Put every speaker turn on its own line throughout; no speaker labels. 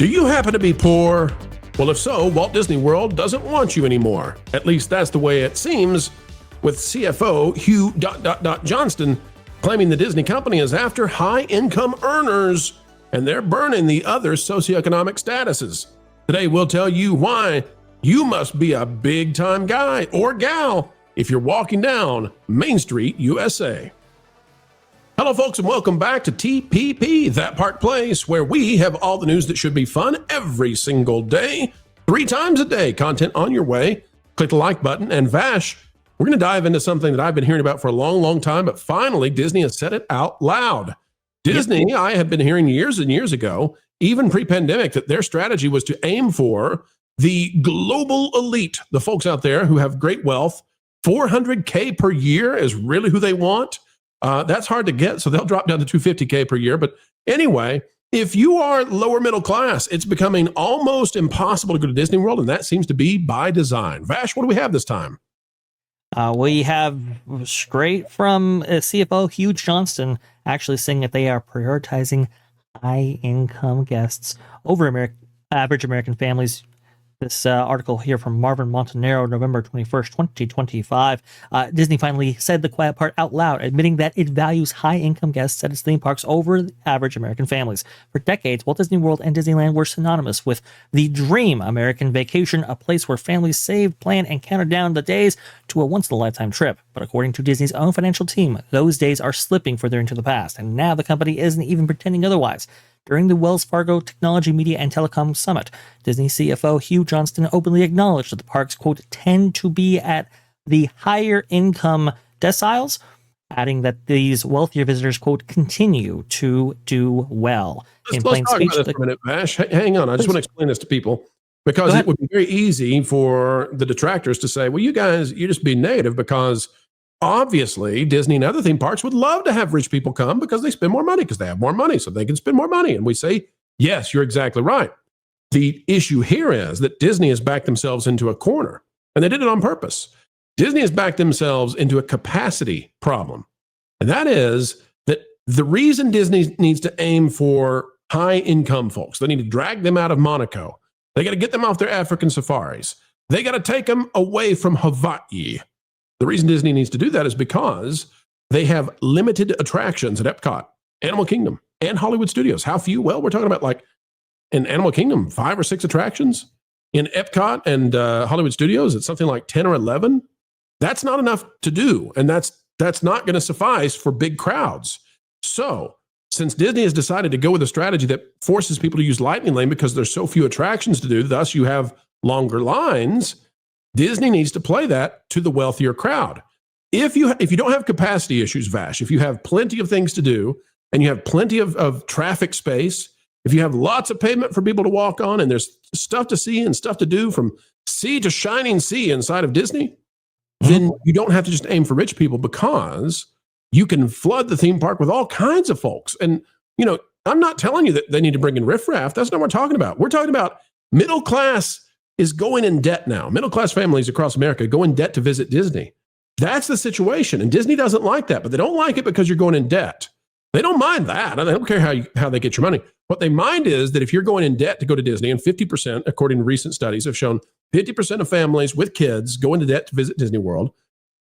Do you happen to be poor? Well, if so, Walt Disney World doesn't want you anymore. At least that's the way it seems, with CFO Hugh Johnston claiming the Disney company is after high-income earners, and they're burning the other socioeconomic statuses. Today, we'll tell you why you must be a big-time guy or gal if you're walking down Main Street, USA. Hello, folks, and welcome back to TPP, That Park Place, where we have all the news that should be fun every single day, 3 times a day. Content on your way. Click the like button. And Vash, we're going to dive into something that I've been hearing about for a long, long time, but finally Disney has said it out loud. Disney, I had been hearing years and years ago, even pre-pandemic, that their strategy was to aim for the global elite, the folks out there who have great wealth. $400K per year is really who they want. That's hard to get, so they'll drop down to $250K per year. But anyway, if you are lower middle class, it's becoming almost impossible to go to Disney World, and that seems to be by design. Vash, what do we have this time?
We have straight from CFO Hugh Johnston actually saying that they are prioritizing high-income guests over average American families. This article here from Marvin Montanaro, November 21st, 2025. Disney finally said the quiet part out loud, admitting that it values high-income guests at its theme parks over average American families. For decades, Walt Disney World and Disneyland were synonymous with the dream American vacation, a place where families saved, planned, and counted down the days to a once-in-a-lifetime trip. But according to Disney's own financial team, those days are slipping further into the past, and now the company isn't even pretending otherwise. During the Wells Fargo Technology, Media, and Telecom Summit, Disney CFO Hugh Johnston openly acknowledged that the parks, quote, tend to be at the higher income deciles, adding that these wealthier visitors, quote, continue to do well.
Let's talk about this for a minute, Vash. Hang on. I just want to explain this to people, because it would be very easy for the detractors to say, well, you guys, you're just being negative, because obviously, Disney and other theme parks would love to have rich people come because they spend more money, because they have more money, so they can spend more money. And we say, yes, you're exactly right. The issue here is that Disney has backed themselves into a corner, and they did it on purpose. Disney has backed themselves into a capacity problem. And that is that the reason Disney needs to aim for high-income folks, they need to drag them out of Monaco. They got to get them off their African safaris. They got to take them away from Hawaii. The reason Disney needs to do that is because they have limited attractions at Epcot, Animal Kingdom, and Hollywood Studios. How few? Well, we're talking about, like, in Animal Kingdom, 5 or 6 attractions. In Epcot and Hollywood Studios, it's something like 10 or 11. That's not enough to do, and that's not going to suffice for big crowds. So, since Disney has decided to go with a strategy that forces people to use Lightning Lane because there's so few attractions to do, thus you have longer lines, Disney needs to play that to the wealthier crowd. If you don't have capacity issues, Vash, if you have plenty of things to do and you have plenty of traffic space, if you have lots of pavement for people to walk on and there's stuff to see and stuff to do from sea to shining sea inside of Disney, then you don't have to just aim for rich people, because you can flood the theme park with all kinds of folks. And, you know, I'm not telling you that they need to bring in riffraff. That's not what we're talking about. We're talking about middle class is going in debt now. Middle-class families across America go in debt to visit Disney. That's the situation. And Disney doesn't like that, but they don't like it because you're going in debt. They don't mind that. They don't care how they get your money. What they mind is that if you're going in debt to go to Disney, and 50%, according to recent studies, have shown 50% of families with kids go into debt to visit Disney World.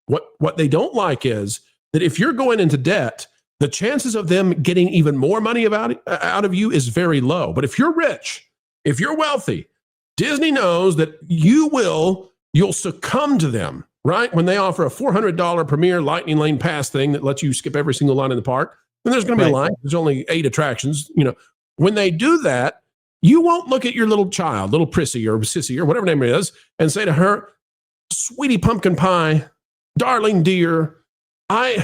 What they don't like is that if you're going into debt, the chances of them getting even more money out of you is very low. But if you're rich, if you're wealthy, Disney knows that you'll succumb to them, right? When they offer a $400 premier Lightning Lane pass thing that lets you skip every single line in the park, then there's going to be a line. There's only 8 attractions. You know, when they do that, you won't look at your little child, little Prissy or Sissy or whatever her name is, and say to her, sweetie pumpkin pie, darling dear, I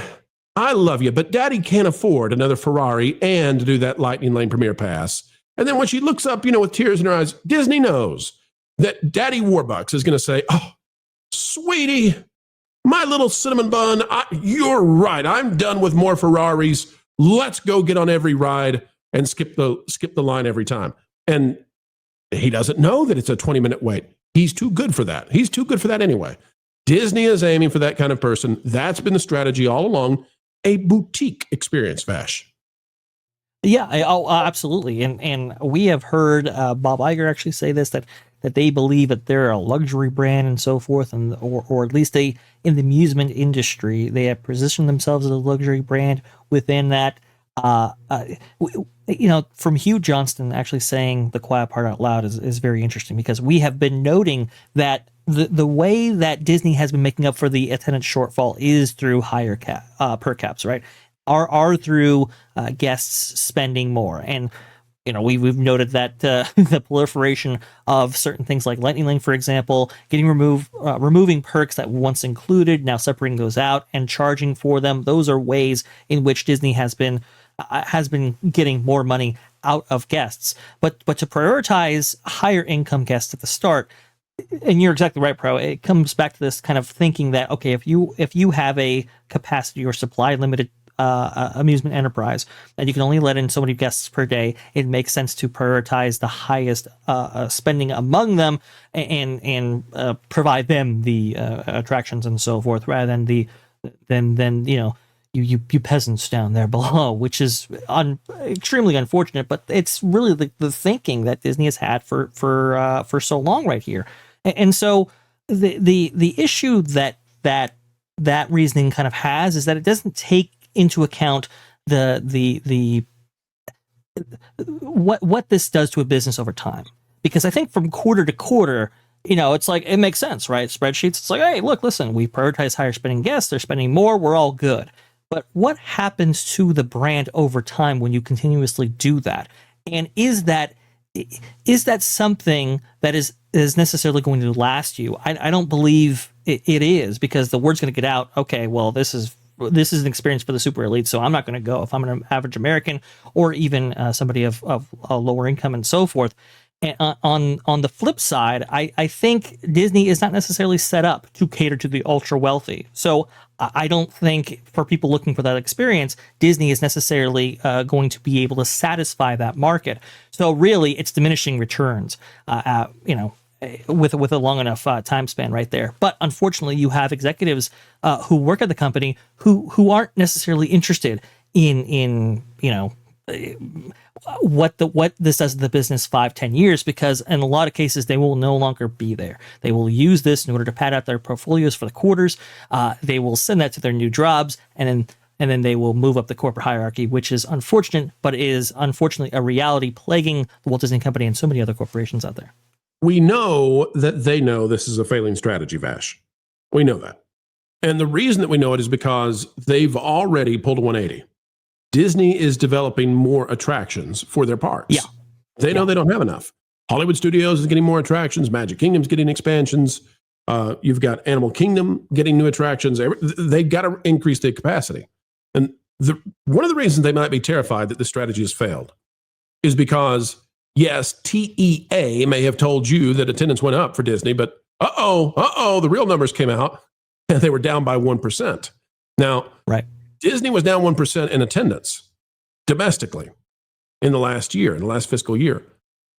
love you, but daddy can't afford another Ferrari and to do that Lightning Lane premier pass. And then when she looks up, you know, with tears in her eyes, Disney knows that Daddy Warbucks is going to say, oh, sweetie, my little cinnamon bun, you're right. I'm done with more Ferraris. Let's go get on every ride and skip the line every time. And he doesn't know that it's a 20-minute wait. He's too good for that. He's too good for that anyway. Disney is aiming for that kind of person. That's been the strategy all along. A boutique experience, Vash.
Yeah, absolutely. And we have heard Bob Iger actually say this, that they believe that they're a luxury brand and so forth, and or at least they, in the amusement industry, they have positioned themselves as a luxury brand within that. From Hugh Johnston actually saying the quiet part out loud is very interesting, because we have been noting that the way that Disney has been making up for the attendance shortfall is through higher per caps, right? Are through guests spending more. And we've noted that the proliferation of certain things like Lightning Lane, for example, removing perks that once included, now separating those out and charging for them. Those are ways in which Disney has been getting more money out of guests. But to prioritize higher income guests at the start, and you're exactly right, Pro. It comes back to this kind of thinking that, okay, if you have a capacity or supply limited amusement enterprise, and you can only let in so many guests per day, it makes sense to prioritize the highest spending among them, and provide them the attractions and so forth, rather than you peasants down there below, which is extremely unfortunate. But it's really the thinking that Disney has had for so long right here. And so the issue that reasoning kind of has is that it doesn't take into account the what this does to a business over time. Because I think from quarter to quarter, it's like, it makes sense, right? Spreadsheets, it's like, hey, look, listen, we prioritize higher spending guests, they're spending more, we're all good. But what happens to the brand over time when you continuously do that? And is that something that is necessarily going to last you? I don't believe it is, because the word's going to get out. Okay, well, this is an experience for the super elite, so I'm not going to go if I'm an average American, or even somebody of a lower income and so forth. And on the flip side, I think Disney is not necessarily set up to cater to the ultra wealthy. So I don't think, for people looking for that experience, Disney is necessarily going to be able to satisfy that market. So really, it's diminishing returns, with a long enough time span right there. But unfortunately, you have executives who work at the company who aren't necessarily interested in what this does to the business 5-10 years, because in a lot of cases they will no longer be there. They will use this in order to pad out their portfolios for the quarters. They will send that to their new jobs, and then they will move up the corporate hierarchy, which is unfortunate, but is unfortunately a reality plaguing the Walt Disney Company and so many other corporations out there.
We know that they know this is a failing strategy, Vash. We know that. And the reason that we know it is because they've already pulled a 180. Disney is developing more attractions for their parks.
Yeah.
They know they don't have enough. Hollywood Studios is getting more attractions. Magic Kingdom's getting expansions. You've got Animal Kingdom getting new attractions. They've got to increase their capacity. And one of the reasons they might be terrified that this strategy has failed is because, yes, TEA may have told you that attendance went up for Disney, but the real numbers came out and they were down by 1%. Now,
right.
Disney was down 1% in attendance domestically in the last fiscal year.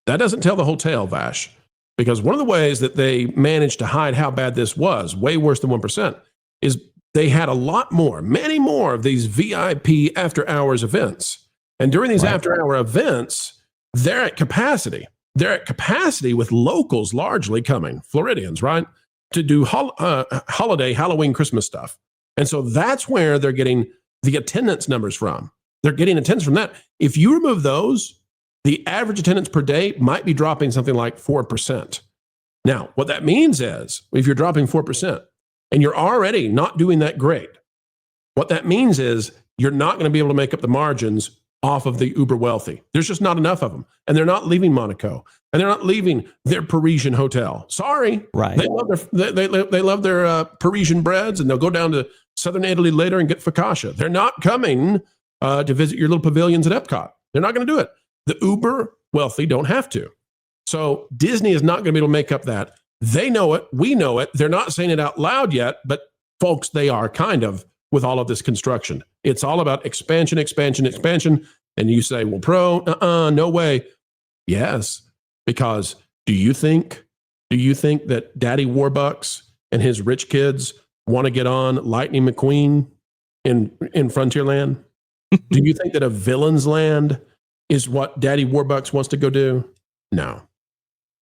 That doesn't tell the whole tale, Vash, because one of the ways that they managed to hide how bad this was, way worse than 1%, is they had many more of these VIP after hours events. And during these after hour events, they're at capacity. They're at capacity with locals largely coming, Floridians, right, to do holiday, Halloween, Christmas stuff. And so that's where they're getting the attendance numbers from. They're getting attendance from that. If you remove those, the average attendance per day might be dropping something like 4%. Now, what that means is, if you're dropping 4% and you're already not doing that great, what that means is you're not going to be able to make up the margins off of the uber wealthy. There's just not enough of them. And they're not leaving Monaco, and they're not leaving their Parisian hotel. Sorry.
Right.
They love their Parisian breads, and they'll go down to southern Italy later and get focaccia. They're not coming to visit your little pavilions at Epcot. They're not going to do it. The uber wealthy don't have to. So Disney is not going to be able to make up that. They know it. We know it. They're not saying it out loud yet, but folks, they are kind of, with all of this construction. It's all about expansion. And you say, well, no way. Yes, because do you think that Daddy Warbucks and his rich kids want to get on Lightning McQueen in Frontierland? Do you think that a Villain's Land is what Daddy Warbucks wants to go do? No.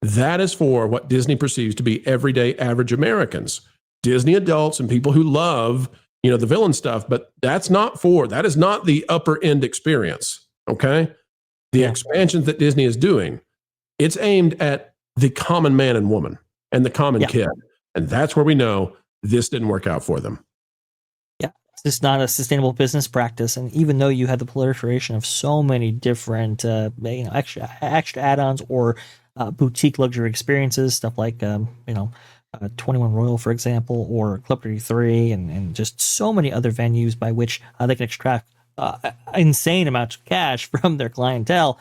That is for what Disney perceives to be everyday average Americans, Disney adults and people who love, the villain stuff, but that is not the upper end experience. Okay. The expansions that Disney is doing, it's aimed at the common man and woman and the common kid. And that's where we know this didn't work out for them.
Yeah. It's just not a sustainable business practice. And even though you had the proliferation of so many different, extra add-ons or boutique luxury experiences, stuff like, 21 Royal, for example, or Club 33, and just so many other venues by which they can extract insane amounts of cash from their clientele.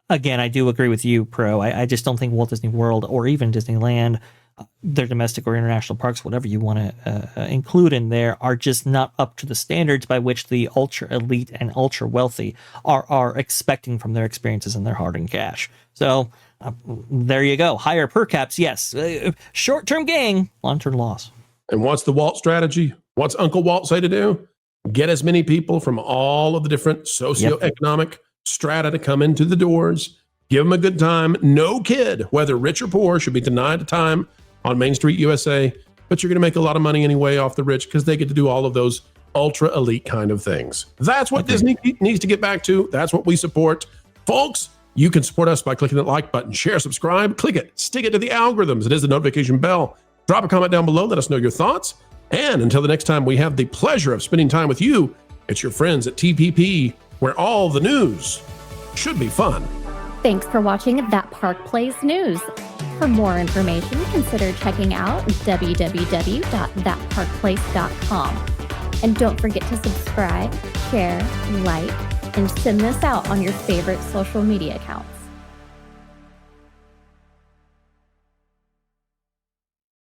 Again, I do agree with you, Pro. I just don't think Walt Disney World or even Disneyland, their domestic or international parks, whatever you want to include in there, are just not up to the standards by which the ultra elite and ultra wealthy are expecting from their experiences and their hard-earned cash. So there you go. Higher per caps, yes. Short-term gain, long-term loss.
And what's the Walt strategy? What's Uncle Walt say to do? Get as many people from all of the different socioeconomic strata to come into the doors. Give them a good time. No kid, whether rich or poor, should be denied a time on Main Street USA. But you're going to make a lot of money anyway off the rich because they get to do all of those ultra elite kind of things. That's what Disney needs to get back to. That's what we support. Folks, you can support us by clicking that like button, share, subscribe, click it, stick it to the algorithms. It is the notification bell. Drop a comment down below. Let us know your thoughts. And until the next time we have the pleasure of spending time with you, it's your friends at TPP, where all the news should be fun.
Thanks for watching That Park Plays News. For more information, consider checking out www.thatparkplace.com. And don't forget to subscribe, share, like, and send this out on your favorite social media accounts.